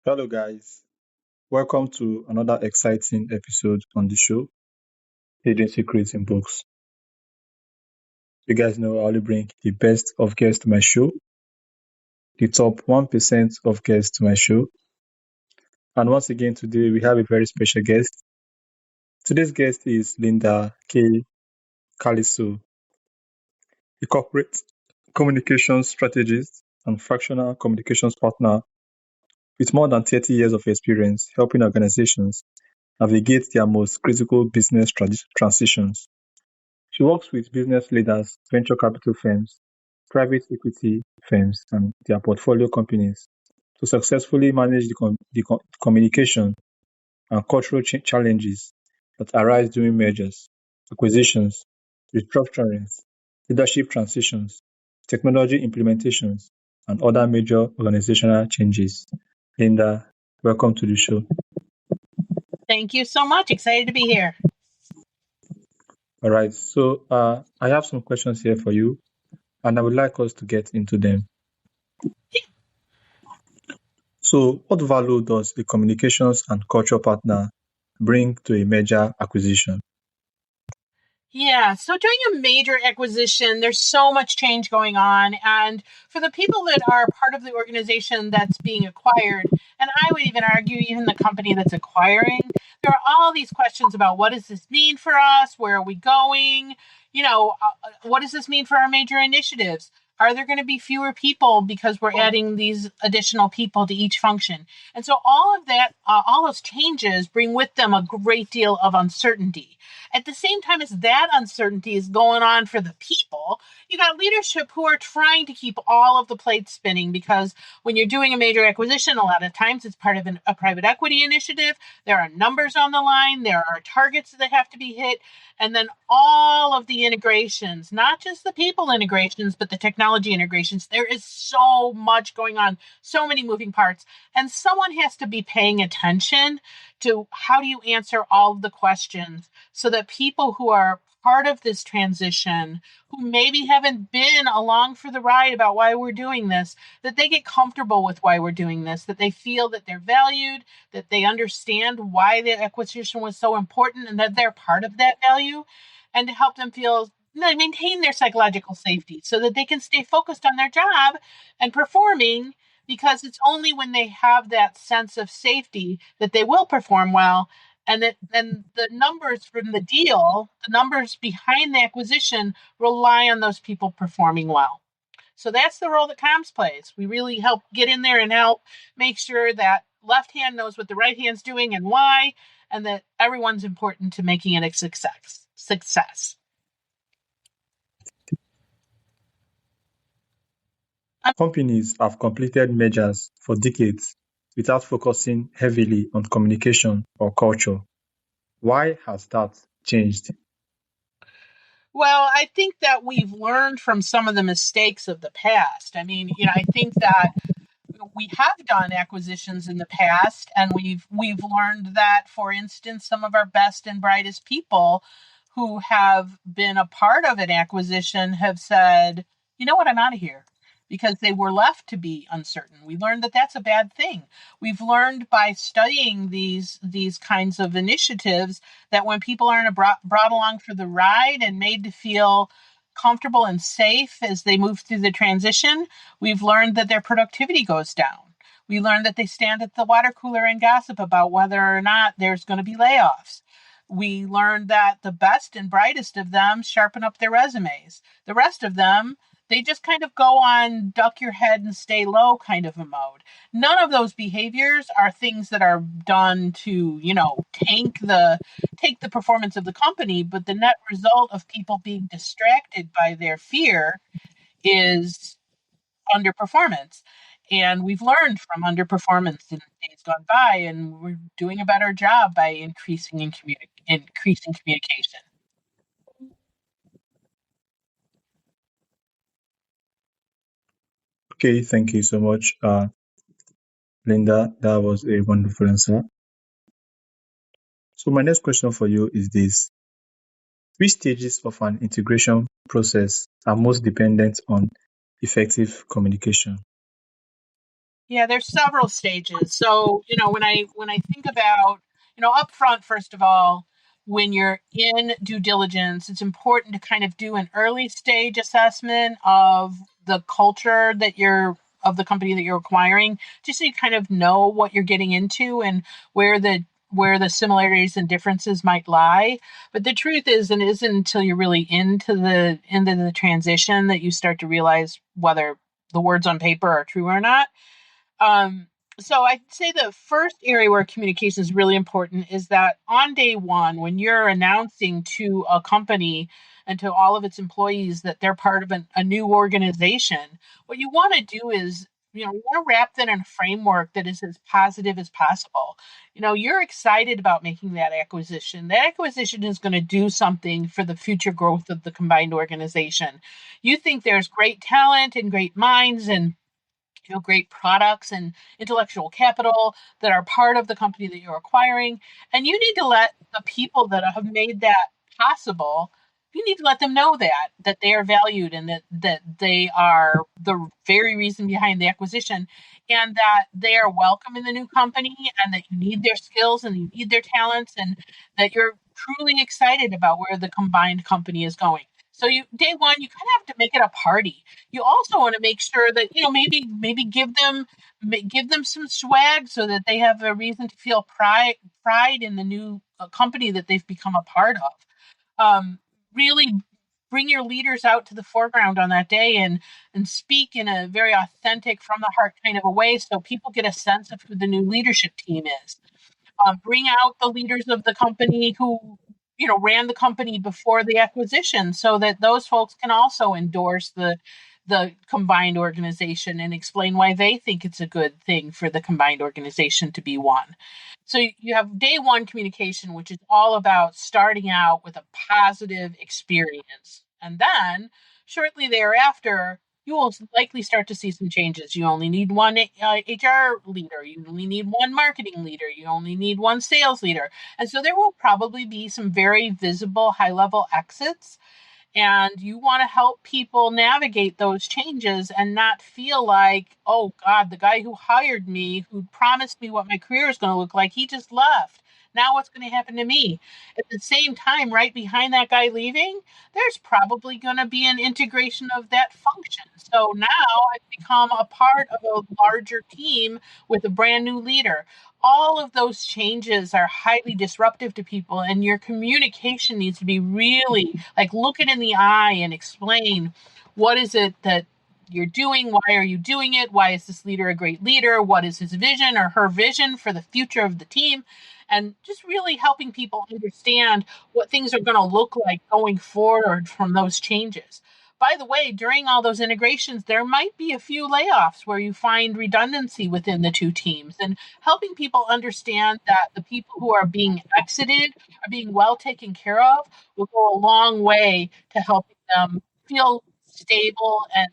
Hello, guys. Welcome to another exciting episode on the show, Hidden Secrets in Books. You guys know I only bring the best of guests to my show, the top 1% of guests to my show. And once again, today we have a very special guest. Today's guest is Linda K. Caliso, a corporate communications strategist and fractional communications partner with more than 30 years of experience helping organizations navigate their most critical business transitions. She works with business leaders, venture capital firms, private equity firms, and their portfolio companies to successfully manage the communication and cultural challenges that arise during mergers, acquisitions, restructurings, leadership transitions, technology implementations, and other major organizational changes. Linda, welcome to the show. Thank you so much. Excited to be here. All right, so I have some questions here for you, and I would like us to get into them. So, what value does a communications and culture partner bring to a major acquisition? Yeah, so during a major acquisition, there's so much change going on. And for the people that are part of the organization that's being acquired, and I would even argue even the company that's acquiring, there are all these questions about what does this mean for us? Where are we going? What does this mean for our major initiatives? Are there going to be fewer people because we're adding these additional people to each function? And so all of that, all those changes bring with them a great deal of uncertainty. At the same time as that uncertainty is going on for the people, you got leadership who are trying to keep all of the plates spinning, because when you're doing a major acquisition, a lot of times it's part of a private equity initiative. There are numbers on the line, there are targets that have to be hit, and then all of the integrations, not just the people integrations, but the technology integrations. There is so much going on, so many moving parts, and someone has to be paying attention to how do you answer all of the questions so that people who are part of this transition, who maybe haven't been along for the ride about why we're doing this, that they get comfortable with why we're doing this, that they feel that they're valued, that they understand why the acquisition was so important and that they're part of that value, and to help them feel maintain their psychological safety so that they can stay focused on their job and performing, because it's only when they have that sense of safety that they will perform well. And the numbers from the deal, the numbers behind the acquisition, rely on those people performing well. So that's the role that comms plays. We really help get in there and help make sure that left hand knows what the right hand's doing and why, and that everyone's important to making it a success. Companies have completed mergers for decades without focusing heavily on communication or culture. Why has that changed? Well, I think that we've learned from some of the mistakes of the past. I mean, I think that we have done acquisitions in the past, and we've learned that, for instance, some of our best and brightest people who have been a part of an acquisition have said, you know what, I'm out of here, because they were left to be uncertain. We learned that that's a bad thing. We've learned by studying these kinds of initiatives that when people aren't brought along for the ride and made to feel comfortable and safe as they move through the transition, we've learned that their productivity goes down. We learned that they stand at the water cooler and gossip about whether or not there's going to be layoffs. We learned that the best and brightest of them sharpen up their resumes. The rest of them, they just kind of go on duck your head and stay low kind of a mode. None of those behaviors are things that are done to, take the performance of the company, but the net result of people being distracted by their fear is underperformance. And we've learned from underperformance in days gone by, and we're doing a better job by increasing communication. Okay, thank you so much, Linda. That was a wonderful answer. So, my next question for you is this: which stages of an integration process are most dependent on effective communication? Yeah, there's several stages. So, when I think about, up front, first of all, when you're in due diligence, it's important to kind of do an early stage assessment of the culture of the company that you're acquiring, just so you kind of know what you're getting into and where the where the similarities and differences might lie. But the truth is, and it isn't until you're really into the transition that you start to realize whether the words on paper are true or not. um, so I'd say the first area where communication is really important is that on day one, when you're announcing to a company and to all of its employees that they're part of a new organization, what you want to do is, you want to wrap that in a framework that is as positive as possible. You're excited about making that acquisition. That acquisition is going to do something for the future growth of the combined organization. You think there's great talent and great minds and great products and intellectual capital that are part of the company that you're acquiring. And you need to let the people that have made that possible, you need to let them know that they are valued and that they are the very reason behind the acquisition, and that they are welcome in the new company, and that you need their skills and you need their talents, and that you're truly excited about where the combined company is going. So day one, you kind of have to make it a party. You also want to make sure that, maybe give them some swag so that they have a reason to feel pride in the new company that they've become a part of. Really bring your leaders out to the foreground on that day and speak in a very authentic, from the heart kind of a way, so people get a sense of who the new leadership team is. Bring out the leaders of the company who ran the company before the acquisition, so that those folks can also endorse the combined organization and explain why they think it's a good thing for the combined organization to be one. So you have day one communication, which is all about starting out with a positive experience. And then shortly thereafter, you will likely start to see some changes. You only need one HR leader. You only need one marketing leader. You only need one sales leader. And so there will probably be some very visible high level exits, and you want to help people navigate those changes and not feel like, oh God, the guy who hired me, who promised me what my career is going to look like, he just left. Now what's going to happen to me? At the same time, right behind that guy leaving, there's probably going to be an integration of that function. So now I've become a part of a larger team with a brand new leader. All of those changes are highly disruptive to people, and your communication needs to be really like, look it in the eye and explain what is it that you're doing, why are you doing it, why is this leader a great leader, what is his vision or her vision for the future of the team, and just really helping people understand what things are going to look like going forward from those changes. By the way, during all those integrations, there might be a few layoffs where you find redundancy within the two teams, and helping people understand that the people who are being exited are being well taken care of will go a long way to helping them feel stable and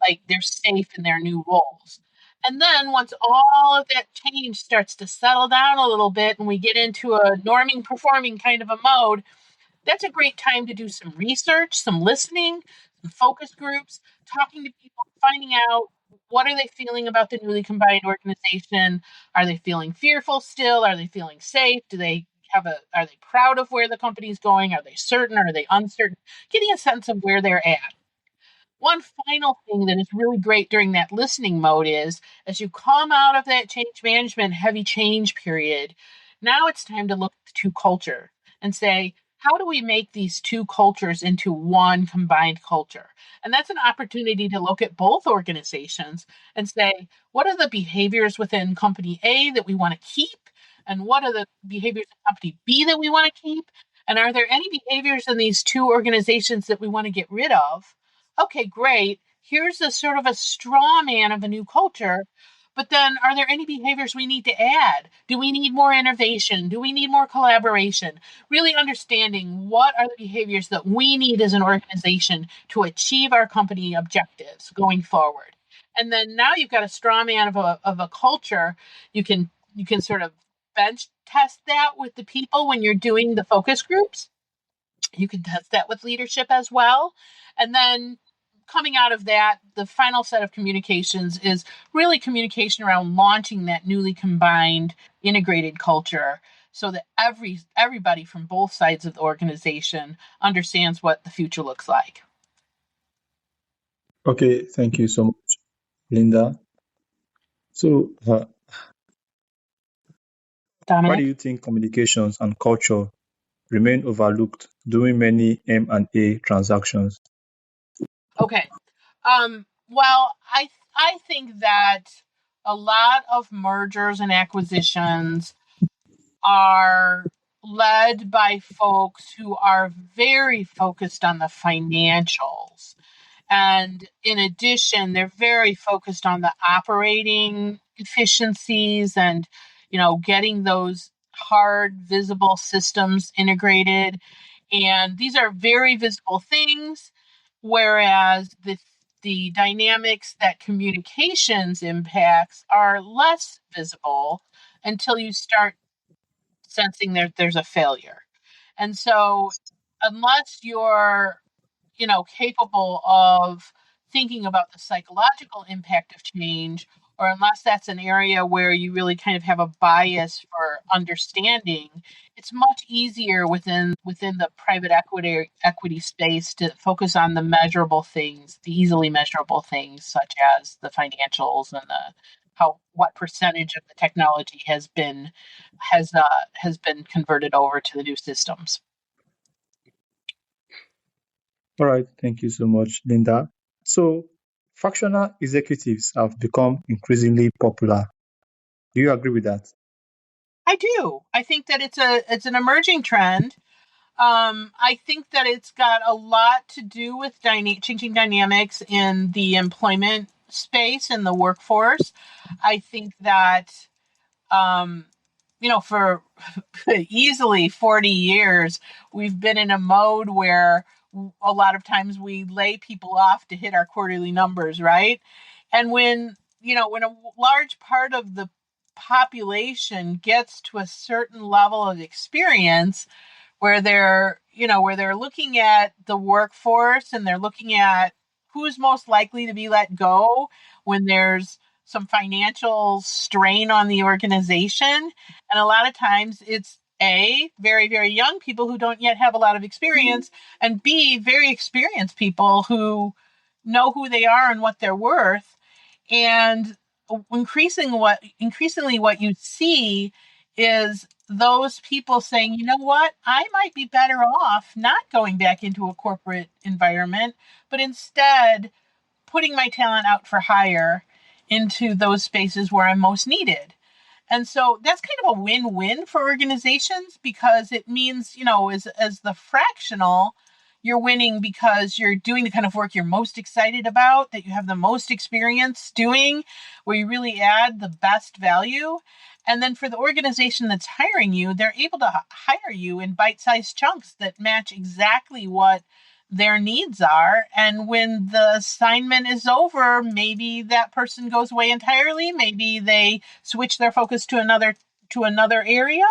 like they're safe in their new roles. And then once all of that change starts to settle down a little bit and we get into a norming performing kind of a mode, that's a great time to do some research, some listening, some focus groups, talking to people, finding out what are they feeling about the newly combined organization. Are they feeling fearful still? Are they feeling safe? Are they proud of where the company's going? Are they certain? Are they uncertain? Getting a sense of where they're at. One final thing that is really great during that listening mode is, as you come out of that change management heavy change period, now it's time to look to culture and say, how do we make these two cultures into one combined culture? And that's an opportunity to look at both organizations and say, what are the behaviors within company A that we want to keep? And what are the behaviors in company B that we want to keep? And are there any behaviors in these two organizations that we want to get rid of? Okay, great. Here's a sort of a straw man of a new culture. But then, are there any behaviors we need to add? Do we need more innovation? Do we need more collaboration? Really understanding what are the behaviors that we need as an organization to achieve our company objectives going forward. And then now you've got a straw man of a culture. You can sort of bench test that with the people when you're doing the focus groups. You can test that with leadership as well. And then coming out of that, the final set of communications is really communication around launching that newly combined integrated culture so that everybody from both sides of the organization understands what the future looks like. Okay, thank you so much, Linda. So, why do Dominic? you think communications and culture remain overlooked during many M&A transactions? Okay. Well, I think that a lot of mergers and acquisitions are led by folks who are very focused on the financials. And in addition, they're very focused on the operating efficiencies and, getting those hard, visible systems integrated. And these are very visible things, whereas the dynamics that communications impacts are less visible until you start sensing there's a failure. And so unless you're, capable of thinking about the psychological impact of change, or unless that's an area where you really kind of have a bias for understanding, it's much easier within the private equity space to focus on the measurable things, the easily measurable things, such as the financials and the how what percentage of the technology has been converted over to the new systems. All right, thank you so much, Linda. So, fractional executives have become increasingly popular. Do you agree with that? I do. I think that it's an emerging trend. I think that it's got a lot to do with changing dynamics in the employment space and the workforce. I think that um, for easily 40 years, we've been in a mode where a lot of times we lay people off to hit our quarterly numbers, right? And when a large part of the population gets to a certain level of experience where they're looking at the workforce and they're looking at who's most likely to be let go when there's some financial strain on the organization. And a lot of times it's A, very, very young people who don't yet have a lot of experience, and B, very experienced people who know who they are and what they're worth. And increasingly what you see is those people saying, you know what, I might be better off not going back into a corporate environment, but instead putting my talent out for hire into those spaces where I'm most needed. And so that's kind of a win-win for organizations, because it means, as the fractional, you're winning because you're doing the kind of work you're most excited about, that you have the most experience doing, where you really add the best value. And then for the organization that's hiring you, they're able to hire you in bite-sized chunks that match exactly what their needs are. And when the assignment is over, maybe that person goes away entirely, maybe they switch their focus to another area,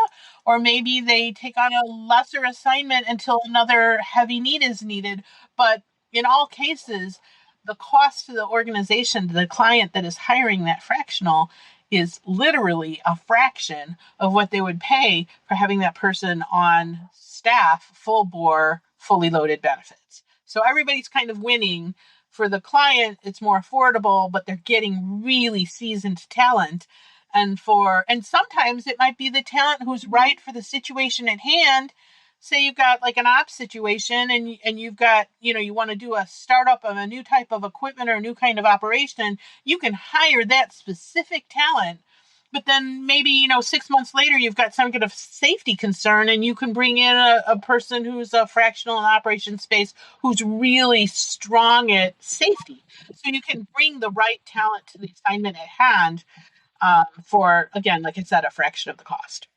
or maybe they take on a lesser assignment until another heavy need is needed. But in all cases, the cost to the organization, to the client that is hiring that fractional, is literally a fraction of what they would pay for having that person on staff, full bore, fully loaded benefits. So everybody's kind of winning. For the client, it's more affordable, but they're getting really seasoned talent. And sometimes it might be the talent who's right for the situation at hand. Say you've got like an ops situation, and you've got, you want to do a startup of a new type of equipment or a new kind of operation, you can hire that specific talent. But then maybe, 6 months later, you've got some kind of safety concern, and you can bring in a person who's a fractional in operation space who's really strong at safety. So you can bring the right talent to the assignment at hand, for, again, like I said, a fraction of the cost.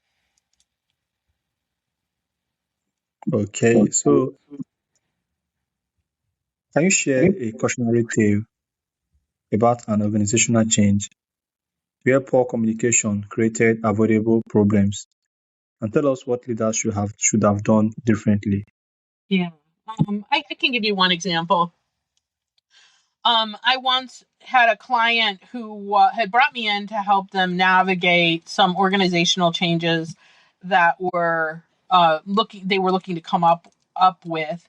Okay, so can you share a cautionary tale about an organizational change where poor communication created avoidable problems, and tell us what leaders should have done differently? Yeah. I can give you one example. I once had a client who had brought me in to help them navigate some organizational changes that were they were looking to come up with,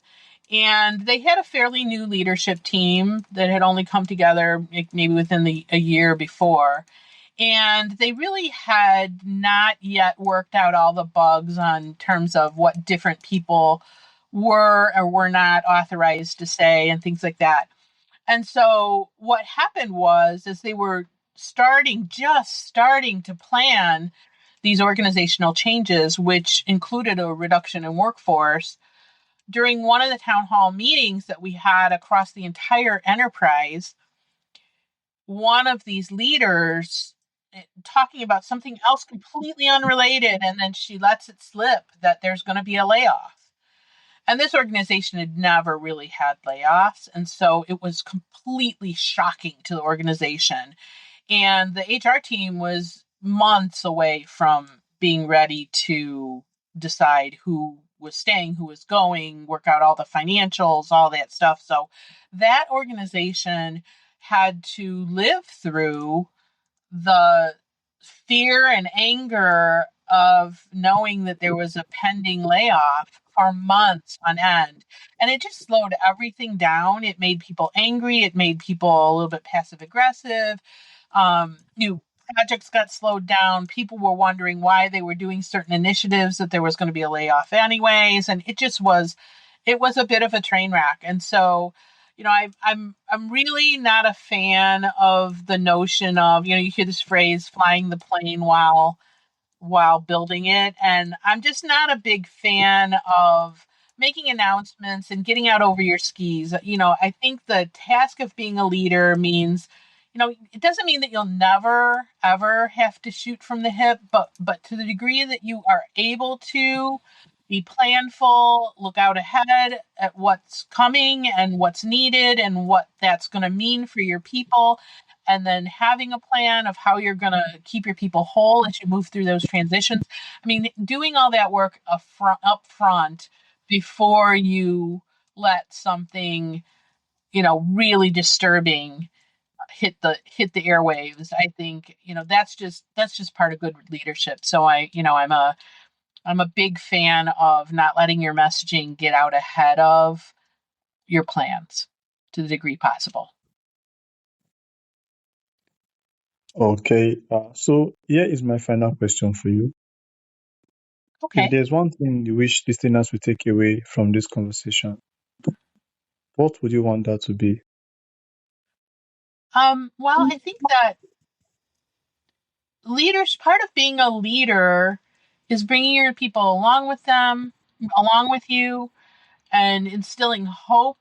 and they had a fairly new leadership team that had only come together maybe within a year before, and they really had not yet worked out all the bugs on terms of what different people were or were not authorized to say and things like that. And so what happened was, as they were just starting to plan these organizational changes, which included a reduction in workforce, during one of the town hall meetings that we had across the entire enterprise, one of these leaders talking about something else completely unrelated, and then she lets it slip that there's going to be a layoff. And this organization had never really had layoffs. And so it was completely shocking to the organization. And the HR team was months away from being ready to decide who was staying, who was going, work out all the financials, all that stuff. So that organization had to live through the fear and anger of knowing that there was a pending layoff for months on end. And it just slowed everything down. It made people angry. It made people a little bit passive aggressive. New projects got slowed down. People were wondering why they were doing certain initiatives, that there was going to be a layoff anyways. And it was a bit of a train wreck. And so, I'm really not a fan of the notion of, you hear this phrase, flying the plane while building it. And I'm just not a big fan of making announcements and getting out over your skis. I think the task of being a leader means, it doesn't mean that you'll never ever have to shoot from the hip, but to the degree that you are able to be planful, look out ahead at what's coming and what's needed and what that's going to mean for your people, and then having a plan of how you're going to keep your people whole as you move through those transitions. I mean, doing all that work up front before you let something, really disturbing hit the airwaves. I think, that's just part of good leadership. So I'm a big fan of not letting your messaging get out ahead of your plans to the degree possible. Okay, so here is my final question for you. If Okay. there's one thing you wish listeners will take away from this conversation, what would you want that to be? Well, I think that part of being a leader is bringing your people along with you, and instilling hope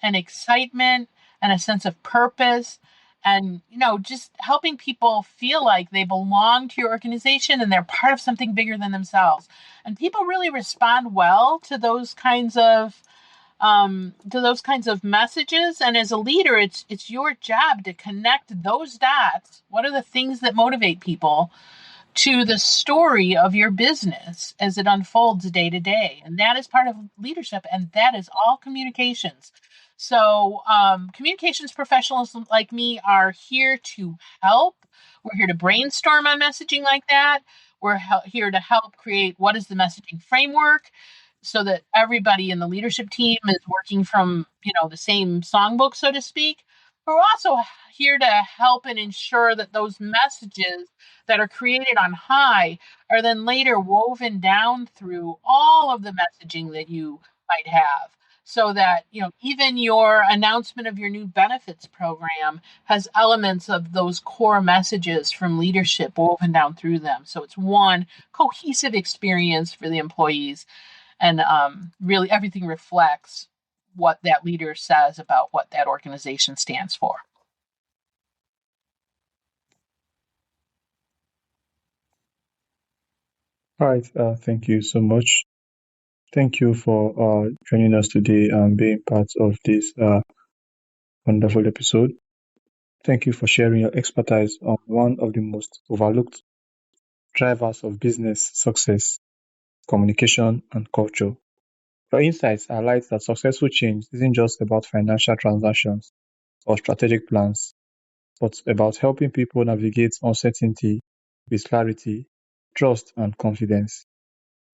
and excitement and a sense of purpose, and just helping people feel like they belong to your organization and they're part of something bigger than themselves. And people really respond well to those kinds of messages. And as a leader, it's your job to connect those dots. What are the things that motivate people to the story of your business as it unfolds day to day? And that is part of leadership, and that is all communications. So, communications professionals like me are here to help. We're here to brainstorm on messaging like that. We're here to help create what is the messaging framework, so that everybody in the leadership team is working from, the same songbook, so to speak. We're also here to help and ensure that those messages that are created on high are then later woven down through all of the messaging that you might have, so that, even your announcement of your new benefits program has elements of those core messages from leadership woven down through them. So it's one cohesive experience for the employees, and really everything reflects what that leader says about what that organization stands for. All right, thank you so much. Thank you for joining us today and being part of this wonderful episode. Thank you for sharing your expertise on one of the most overlooked drivers of business success: communication and culture. Your insights highlight that successful change isn't just about financial transactions, or strategic plans, but about helping people navigate uncertainty with clarity, trust, and confidence.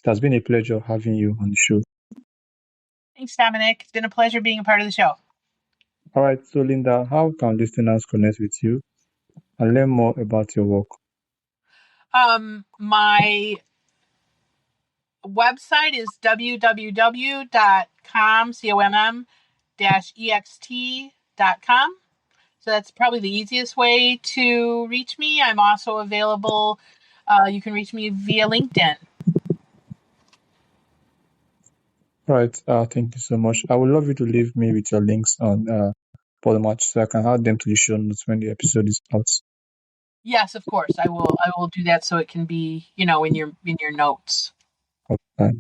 It has been a pleasure having you on the show. Thanks, Dominic. It's been a pleasure being a part of the show. All right, so Linda, how can listeners connect with you and learn more about your work? My website is www.com-ext.com. So that's probably the easiest way to reach me. I'm also available. You can reach me via LinkedIn. All right, thank you so much. I would love you to leave me with your links on Polymatch so I can add them to the show notes when the episode is out. Yes, of course. I will do that so it can be, in your notes. Okay.